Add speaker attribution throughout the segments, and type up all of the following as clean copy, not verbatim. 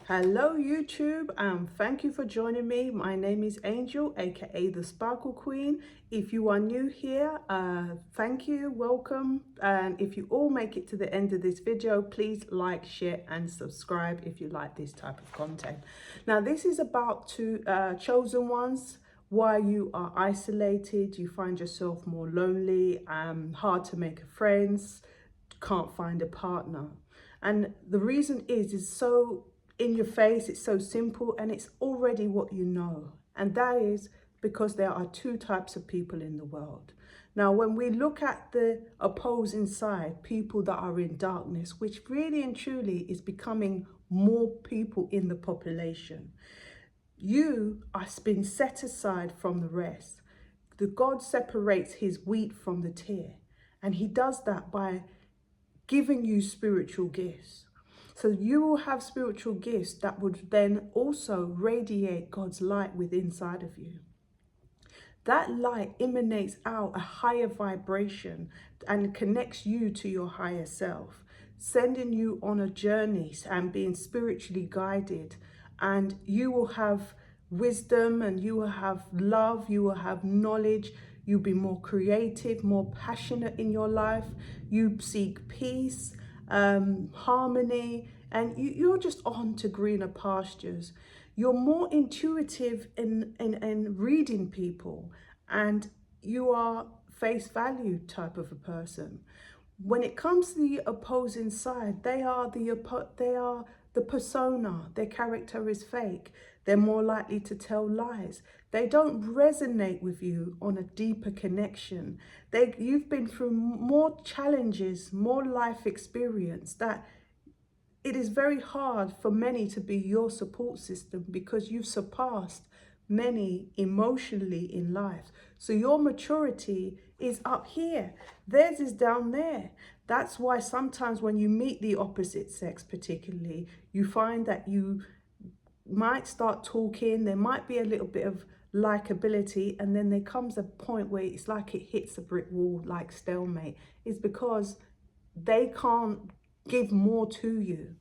Speaker 1: Hello YouTube, and thank you for joining me. My name is Angel, aka the Sparkle Queen. If you are new here, thank you, welcome. And if you all make it to the end of this video, please like, share and subscribe if you like this type of content. Now this is about chosen ones. Why you are isolated, you find yourself more lonely, hard to make friends, can't find a partner. And the reason is so in your face, it's so simple, and it's already what you know. And that is because there are two types of people in the world. Now, when we look at the opposing side, people that are in darkness, which really and truly is becoming more people in the population, you are being set aside from the rest. The God separates his wheat from the tare, and he does that by giving you spiritual gifts. So you will have spiritual gifts that would then also radiate God's light within inside of you. That light emanates out a higher vibration and connects you to your higher self, sending you on a journey and being spiritually guided. And you will have wisdom, and you will have love, you will have knowledge, you'll be more creative, more passionate in your life, you seek peace, harmony, and you're just on to greener pastures. You're more intuitive in reading people, and you are face value type of a person. When it comes to the opposing side, they are the persona. Their character is fake. They're more likely to tell lies. They don't resonate with you on a deeper connection. You've been through more challenges, more life experience, that it is very hard for many to be your support system because you've surpassed many emotionally in life. So your maturity is up here. Theirs is down there. That's why sometimes when you meet the opposite sex particularly, you find that you might start talking, there might be a little bit of likability, and then there comes a point where it's like it hits a brick wall, like stalemate. It's because they can't give more to you.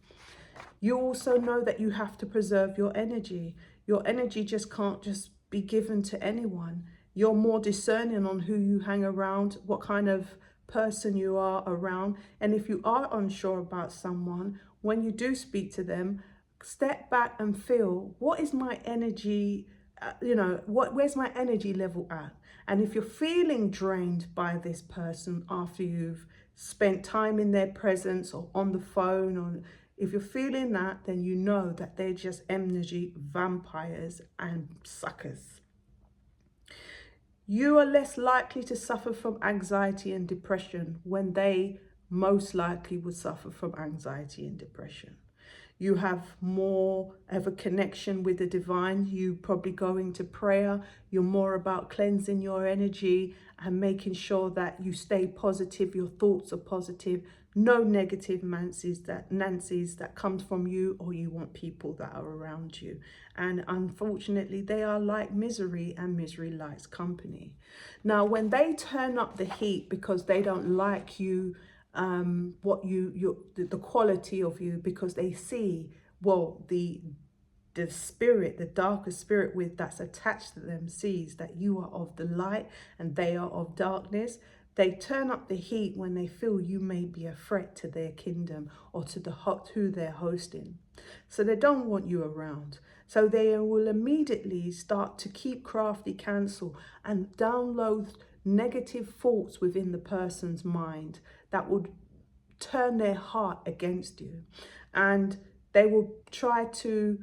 Speaker 1: You also know that you have to preserve your energy. Your energy just can't just be given to anyone. You're more discerning on who you hang around, what kind of person you are around. And if you are unsure about someone, when you do speak to them, step back and feel, what is my energy, where's my energy level at? And if you're feeling drained by this person after you've spent time in their presence or on the phone, or if you're feeling that, then you know that they're just energy vampires and suckers. You are less likely to suffer from anxiety and depression when they most likely would suffer from anxiety and depression. You have more of a connection with the divine. You probably go into prayer. You're more about cleansing your energy and making sure that you stay positive. Your thoughts are positive. No negative Nancy's that comes from you, or you want people that are around you. And unfortunately, they are like misery, and misery likes company. Now, when they turn up the heat because they don't like you, the quality of you, because they see, well, the spirit, the darker spirit that's attached to them sees that you are of the light and they are of darkness. They turn up the heat when they feel you may be a threat to their kingdom or to who they're hosting. So they don't want you around. So they will immediately start to keep crafty counsel and download negative thoughts within the person's mind that would turn their heart against you. And they will try to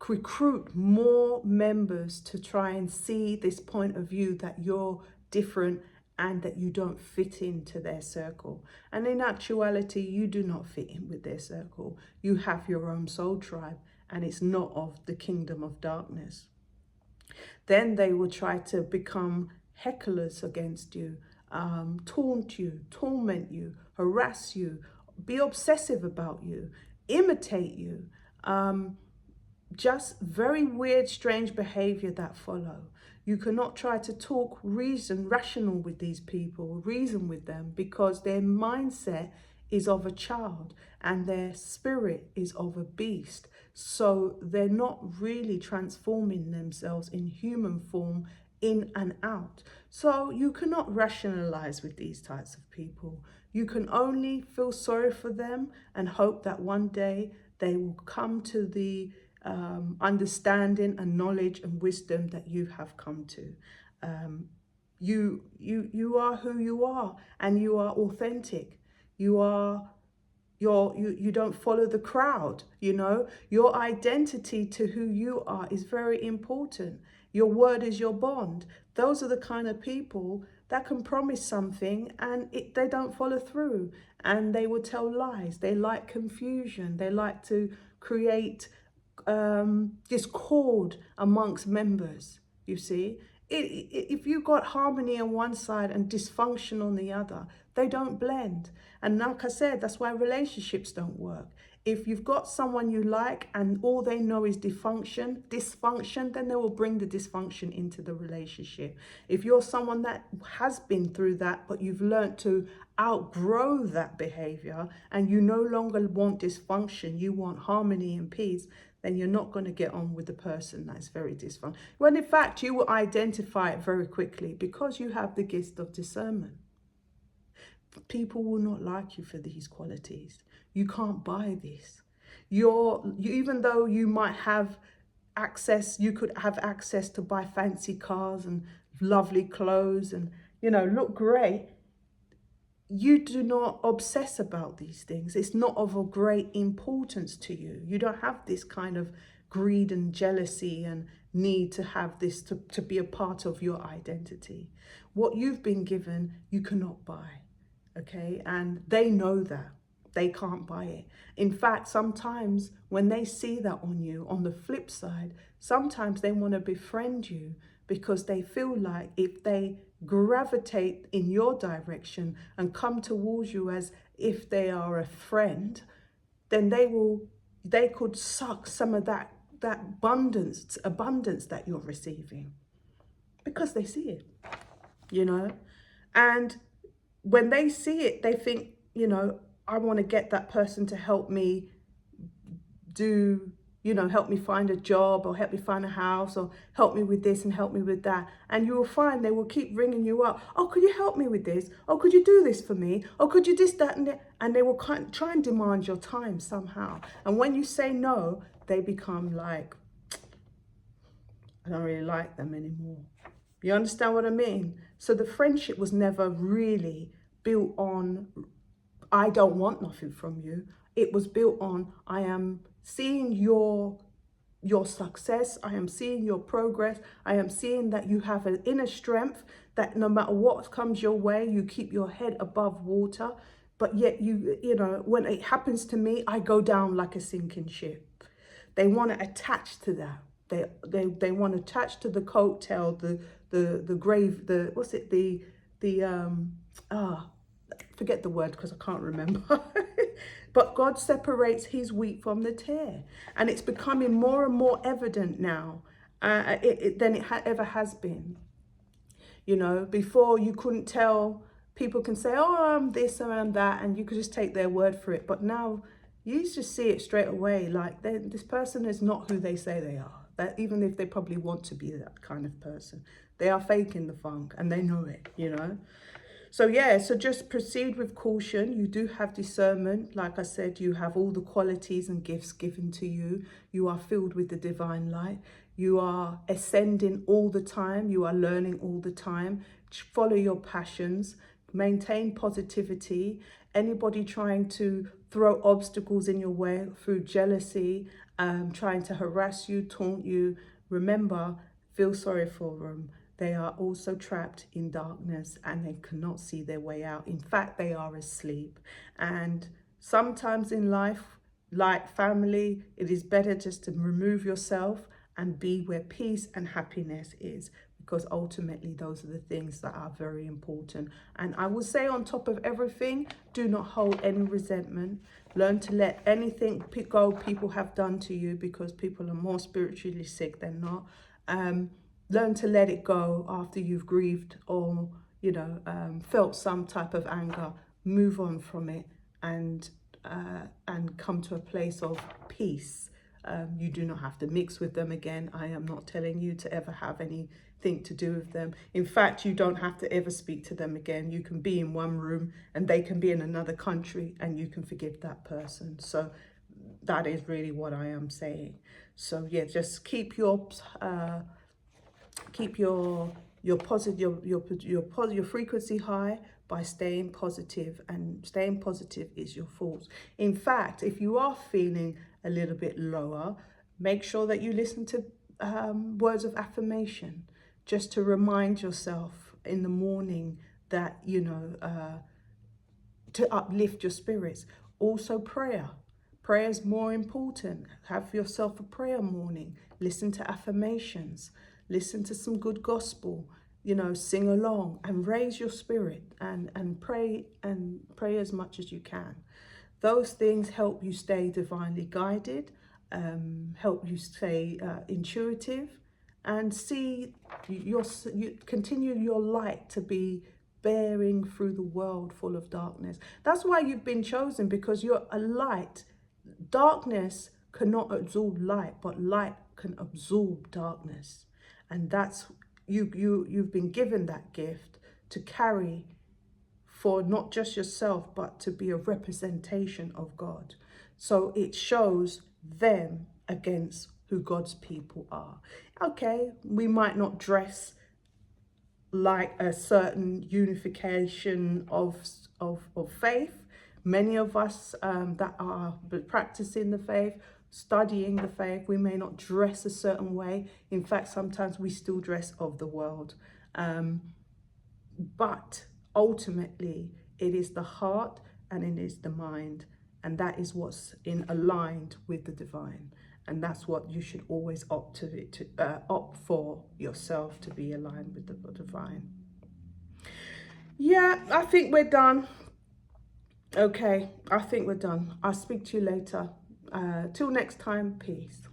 Speaker 1: recruit more members to try and see this point of view that you're different and that you don't fit into their circle. And in actuality, you do not fit in with their circle. You have your own soul tribe, and it's not of the kingdom of darkness. Then they will try to become hecklers against you, taunt you, torment you, harass you, be obsessive about you, imitate you, just very weird, strange behavior that follow. You cannot try to talk rational with these people, reason with them, because their mindset is of a child and their spirit is of a beast. So they're not really transforming themselves in human form in and out. So you cannot rationalize with these types of people. You can only feel sorry for them and hope that one day they will come to the understanding and knowledge and wisdom that you have come to. You are who you are, and you are authentic. You don't follow the crowd. Your identity to who you are is very important. Your word is your bond. Those are the kind of people that can promise something and they don't follow through, and they will tell lies. They like confusion. They like to create discord amongst members. You see, if you've got harmony on one side and dysfunction on the other, they don't blend. And like I said, that's why relationships don't work. If you've got someone you like and all they know is dysfunction, then they will bring the dysfunction into the relationship. If you're someone that has been through that, but you've learned to outgrow that behavior and you no longer want dysfunction, you want harmony and peace, then you're not going to get on with the person that's very dysfunctional. When in fact, you will identify it very quickly because you have the gift of discernment. People will not like you for these qualities. You can't buy this. Even though you might have access, you could have access to buy fancy cars and lovely clothes and, look great. You do not obsess about these things. It's not of a great importance to you. You don't have this kind of greed and jealousy and need to have this to be a part of your identity. What you've been given, you cannot buy. Okay, and they know that. They can't buy it. In fact, sometimes when they see that on you, on the flip side, sometimes they want to befriend you because they feel like if they gravitate in your direction and come towards you as if they are a friend, then they could suck some of that abundance that you're receiving because they see it, and when they see it, they think, I want to get that person to help me help me find a job or help me find a house or help me with this and help me with that. And you will find they will keep ringing you up. Oh, could you help me with this? Oh, could you do this for me? Oh, could you this, that, and that? And they will try and demand your time somehow. And when you say no, they become like, I don't really like them anymore. You understand what I mean? So the friendship was never really built on, I don't want nothing from you. It was built on, I am seeing your success. I am seeing your progress. I am seeing that you have an inner strength, that no matter what comes your way, you keep your head above water. But yet when it happens to me, I go down like a sinking ship. They want to attach to that. They want to attach to the coattail, the grave, forget the word because I can't remember. But God separates his wheat from the tare. And it's becoming more and more evident now than it ever has been. Before you couldn't tell, people can say, oh, I'm this and I'm that, and you could just take their word for it. But now you just see it straight away, like this person is not who they say they are. That even if they probably want to be that kind of person, they are faking the funk and they know it, So so just proceed with caution. You do have discernment. Like I said, you have all the qualities and gifts given to you. You are filled with the divine light. You are ascending all the time. You are learning all the time. Follow your passions. Maintain positivity. Anybody trying to throw obstacles in your way through jealousy, trying to harass you, taunt you, remember, feel sorry for them. They are also trapped in darkness and they cannot see their way out. In fact, they are asleep. And sometimes in life, like family, it is better just to remove yourself and be where peace and happiness is, because ultimately those are the things that are very important. And I will say, on top of everything, do not hold any resentment. Learn to let anything go people have done to you, because people are more spiritually sick than not. Learn to let it go after you've grieved or, felt some type of anger. Move on from it and come to a place of peace. You do not have to mix with them again. I am not telling you to ever have anything to do with them. In fact, you don't have to ever speak to them again. You can be in one room and they can be in another country and you can forgive that person. So that is really what I am saying. So yeah, just keep your positive, your frequency high by staying positive, and staying positive is your force. In fact, if you are feeling a little bit lower, make sure that you listen to words of affirmation, just to remind yourself in the morning that, you know, to uplift your spirits. Also prayer. Prayer is more important. Have yourself a prayer morning. Listen to affirmations. Listen to some good gospel. You know, sing along and raise your spirit, and pray as much as you can. Those things help you stay divinely guided, help you stay intuitive, and see you continue your light to be bearing through the world full of darkness. That's why you've been chosen, because you're a light. Darkness cannot absorb light, but light can absorb darkness. And that's you've been given that gift to carry for not just yourself, but to be a representation of God. So it shows them against who God's people are. Okay, we might not dress like a certain unification of faith. Many of us that are practicing the faith, studying the faith, we may not dress a certain way. In fact, sometimes we still dress of the world. But ultimately, it is the heart and it is the mind. And that is what's aligned with the divine. And that's what you should always opt for yourself, to be aligned with the divine. Yeah, I think we're done. Okay, I think we're done. I'll speak to you later. Till next time, peace.